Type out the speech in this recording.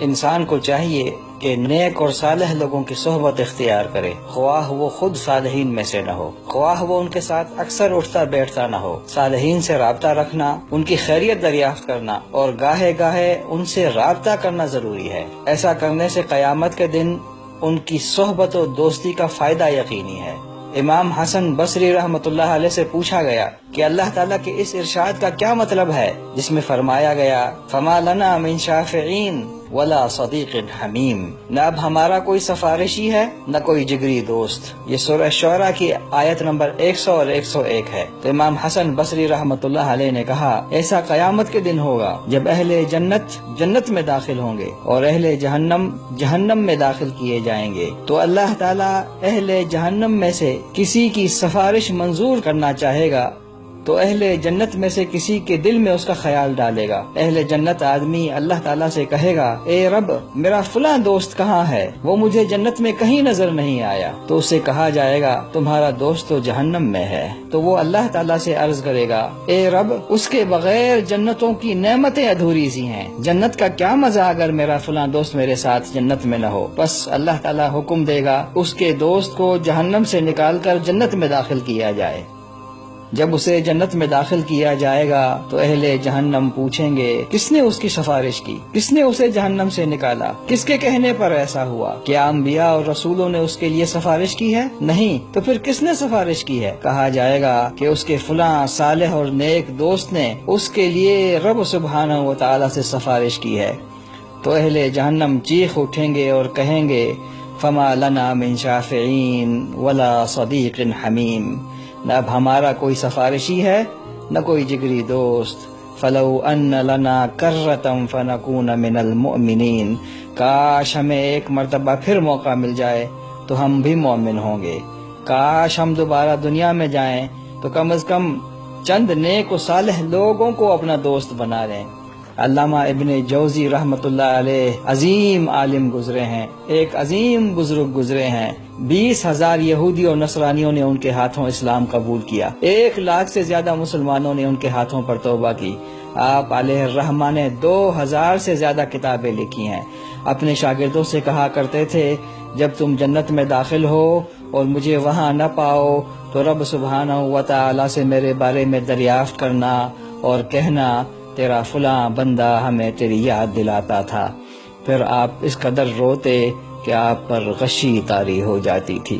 انسان کو چاہیے کہ نیک اور صالح لوگوں کی صحبت اختیار کرے، خواہ وہ خود صالحین میں سے نہ ہو، خواہ وہ ان کے ساتھ اکثر اٹھتا بیٹھتا نہ ہو۔ صالحین سے رابطہ رکھنا، ان کی خیریت دریافت کرنا اور گاہے گاہے ان سے رابطہ کرنا ضروری ہے۔ ایسا کرنے سے قیامت کے دن ان کی صحبت و دوستی کا فائدہ یقینی ہے۔ امام حسن بصری رحمۃ اللہ علیہ سے پوچھا گیا کہ اللہ تعالیٰ کے اس ارشاد کا کیا مطلب ہے جس میں فرمایا گیا فما لنا من شافعین ولا صدیق حمیم، نہ اب ہمارا کوئی سفارشی ہے نہ کوئی جگری دوست۔ یہ سورہ شعراء کی آیت نمبر 100 اور 101 ہے۔ تو امام حسن بصری رحمۃ اللہ علیہ نے کہا ایسا قیامت کے دن ہوگا جب اہل جنت جنت میں داخل ہوں گے اور اہل جہنم جہنم میں داخل کیے جائیں گے، تو اللہ تعالیٰ اہل جہنم میں سے کسی کی سفارش منظور کرنا چاہے گا تو اہل جنت میں سے کسی کے دل میں اس کا خیال ڈالے گا۔ اہل جنت آدمی اللہ تعالیٰ سے کہے گا اے رب میرا فلاں دوست کہاں ہے، وہ مجھے جنت میں کہیں نظر نہیں آیا۔ تو اسے کہا جائے گا تمہارا دوست تو جہنم میں ہے۔ تو وہ اللہ تعالیٰ سے عرض کرے گا اے رب اس کے بغیر جنتوں کی نعمتیں ادھوری سی ہیں، جنت کا کیا مزہ اگر میرا فلاں دوست میرے ساتھ جنت میں نہ ہو۔ بس اللہ تعالیٰ حکم دے گا اس کے دوست کو جہنم سے نکال کر جنت میں داخل کیا جائے۔ جب اسے جنت میں داخل کیا جائے گا تو اہل جہنم پوچھیں گے کس نے اس کی سفارش کی، کس نے اسے جہنم سے نکالا، کس کے کہنے پر ایسا ہوا؟ کیا انبیاء اور رسولوں نے اس کے لیے سفارش کی ہے؟ نہیں، تو پھر کس نے سفارش کی ہے؟ کہا جائے گا کہ اس کے فلاں صالح اور نیک دوست نے اس کے لیے رب سبحانہ و تعالی سے سفارش کی ہے۔ تو اہل جہنم چیخ اٹھیں گے اور کہیں گے فما لنا من شافعین ولا صدیق حمیم، نہ اب ہمارا کوئی سفارشی ہے نہ کوئی جگری دوست۔ فلو ان لنا کرۃ فنکون من المؤمنین، کاش ہمیں ایک مرتبہ پھر موقع مل جائے تو ہم بھی مومن ہوں گے۔ کاش ہم دوبارہ دنیا میں جائیں تو کم از کم چند نیک و صالح لوگوں کو اپنا دوست بنا لیں۔ علامہ ابن جوزی رحمۃ اللہ علیہ عظیم عالم گزرے ہیں، ایک عظیم بزرگ گزرے ہیں۔ 20,000 یہودی اور نصرانیوں نے ان کے ہاتھوں اسلام قبول کیا، 1 لاکھ سے زیادہ مسلمانوں نے ان کے ہاتھوں پر توبہ کی۔ آپ علیہ الرحمہ نے 2000 سے زیادہ کتابیں لکھی ہیں۔ اپنے شاگردوں سے کہا کرتے تھے جب تم جنت میں داخل ہو اور مجھے وہاں نہ پاؤ تو رب سبحانہ و تعالی سے میرے بارے میں دریافت کرنا اور کہنا تیرا فلاں بندہ ہمیں تیری یاد دلاتا تھا۔ پھر آپ اس قدر روتے کہ آپ پر غشی طاری ہو جاتی تھی۔